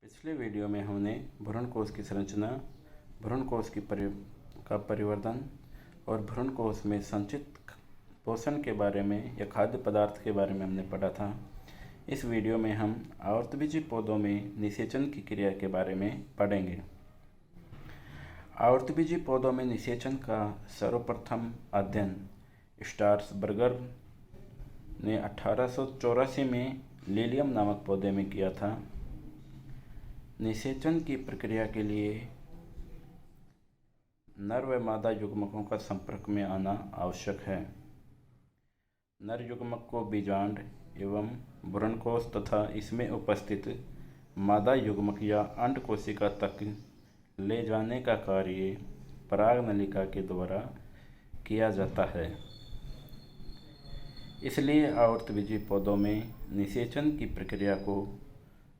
पिछले वीडियो में हमने भ्रूणकोश की संरचना, भ्रूणकोश का परिवर्धन और भ्रूणकोश में संचित पोषण के बारे में या खाद्य पदार्थ के बारे में हमने पढ़ा था। इस वीडियो में हम आवर्तबीजी पौधों में निषेचन की क्रिया के बारे में पढ़ेंगे। आवर्तबीजी पौधों में निषेचन का सर्वप्रथम अध्ययन स्ट्रासबर्गर ने 1884 में लिलियम नामक पौधे में किया था। निषेचन की प्रक्रिया के लिए नर व मादा युग्मकों का संपर्क में आना आवश्यक है। नर युग्मक को बीजांड एवं भ्रूणकोश तथा इसमें उपस्थित मादा युग्मक या अंड कोशिका तक ले जाने का कार्य परागनलिका के द्वारा किया जाता है। इसलिए आवर्तबीजी पौधों में निषेचन की प्रक्रिया को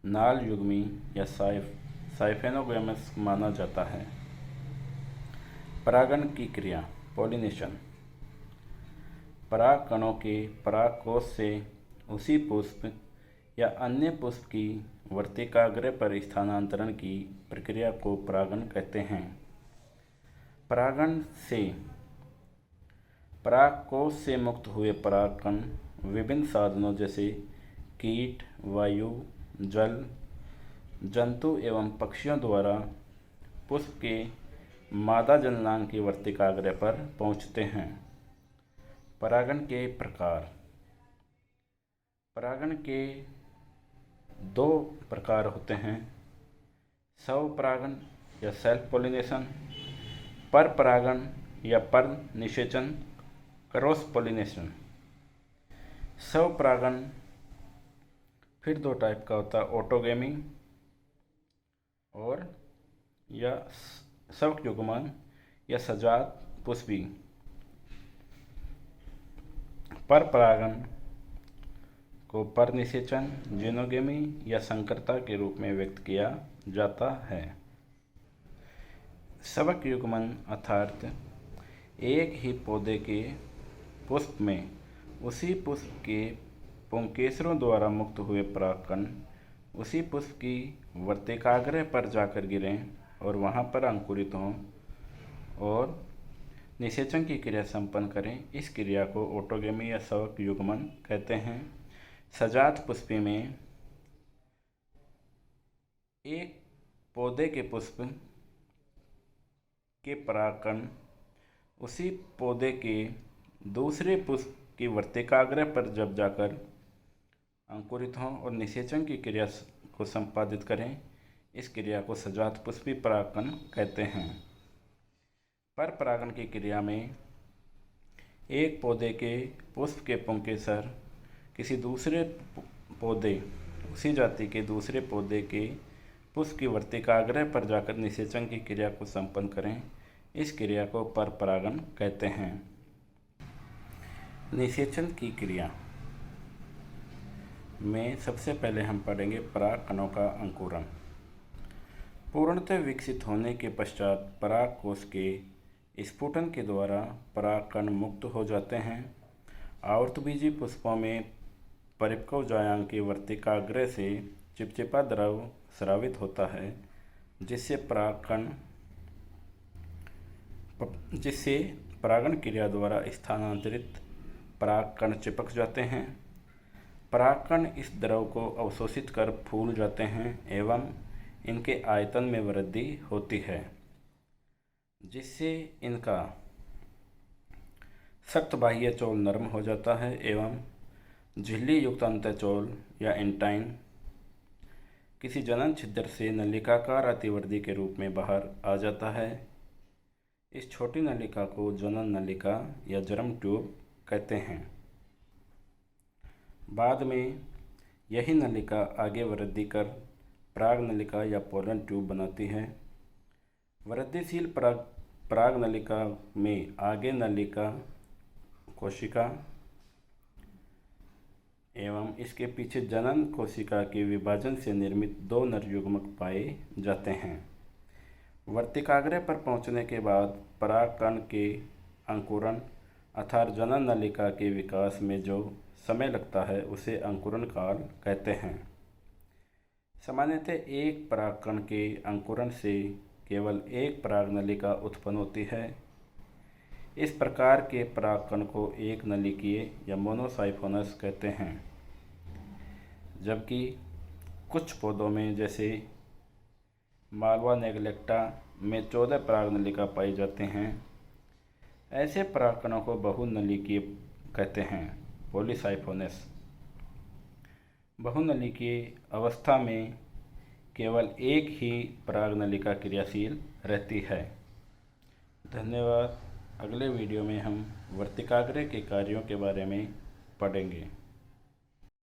नाल युग्मी या साइफेनोगैमस माना जाता है। परागण की क्रिया पॉलिनेशन। पराग कणों के परागकोश से उसी पुष्प या अन्य पुष्प की वर्तिकाग्र पर स्थानांतरण की प्रक्रिया को परागण कहते हैं। परागण से परागकोश से मुक्त हुए परागकण विभिन्न साधनों जैसे कीट, वायु, जल, जंतु एवं पक्षियों द्वारा पुष्प के मादा जननांग की वर्तिकाग्र पर पहुँचते हैं। परागण के प्रकार। परागण के दो प्रकार होते हैं, स्वपरागण या सेल्फ पॉलिनेशन, पर परागण या पर निषेचन, क्रॉस पॉलिनेशन। स्वपरागण फिर दो टाइप का होता है, ऑटोगेमी और या स्वयुग्मन या सजात पुष्पी। पर परागण को पर निषेचन, जीनोगेमी या संकरता के रूप में व्यक्त किया जाता है। स्वक युग्मन अर्थात एक ही पौधे के पुष्प में उसी पुष्प के पुंकेसरों द्वारा मुक्त हुए परागकण उसी पुष्प की वर्तिकाग्र पर जाकर गिरें और वहां पर अंकुरित हों और निषेचन की क्रिया संपन्न करें। इस क्रिया को ऑटोगेमी या स्वक युग्मन कहते हैं। सजात पुष्पी में एक पौधे के पुष्प के परागकण उसी पौधे के दूसरे पुष्प की वर्तिकाग्र पर जब जाकर अंकुरित हों और निषेचन की क्रिया को संपादित करें, इस क्रिया को सजात पुष्पी परागकण कहते हैं। पर परागण की क्रिया में एक पौधे के पुष्प के पुंकेसर किसी दूसरे पौधे उसी जाति के दूसरे पौधे के पुष्प की वर्तिकाग्र पर जाकर निषेचन की क्रिया को संपन्न करें, इस क्रिया को पर परागण कहते हैं। निषेचन की क्रिया में सबसे पहले हम पढ़ेंगे परागकणों का अंकुरण। पूर्णतः विकसित होने के पश्चात परागकोश के स्फुटन के द्वारा परागकण मुक्त हो जाते हैं। आवर्तबीजी पुष्पों में परिपक्व जायांग की वर्तिकाग्र से चिपचिपा द्रव स्रावित होता है, जिससे परागण क्रिया द्वारा स्थानांतरित परागकण चिपक जाते हैं। परागकण इस द्रव को अवशोषित कर फूल जाते हैं एवं इनके आयतन में वृद्धि होती है, जिससे इनका सख्त बाह्य चोल नरम हो जाता है एवं झिल्ली युक्त अंतःचोल या एंटाइन किसी जनन छिद्र से नलिकाकार अतिवर्धी के रूप में बाहर आ जाता है। इस छोटी नलिका को जनन नलिका या जर्म ट्यूब कहते हैं। बाद में यही नलिका आगे वृद्धि कर पराग नलिका या पोलन ट्यूब बनाती है। वृद्धिशील पराग नलिका में आगे नलिका कोशिका एवं इसके पीछे जनन कोशिका के विभाजन से निर्मित दो नर युग्मक पाए जाते हैं। वर्तिकाग्र पर पहुंचने के बाद परागकण के अंकुरण अर्थात जनन नलिका के विकास में जो समय लगता है उसे अंकुरण काल कहते हैं। सामान्यतः एक परागकण के अंकुरण से केवल एक परागनलिका उत्पन्न होती है। इस प्रकार के परागकण को एक नलिकीय या मोनोसाइफोनस कहते हैं। जबकि कुछ पौधों में जैसे मालवा नेग्लेक्टा में 14 परागनलिका पाई जाते हैं। ऐसे परागकणों को बहुनलिकीय कहते हैं, पॉलीसाइफोनस। बहुनलिकीय अवस्था में केवल एक ही परागनलिका क्रियाशील रहती है। धन्यवाद। अगले वीडियो में हम वर्तिकाग्र के कार्यों के बारे में पढ़ेंगे।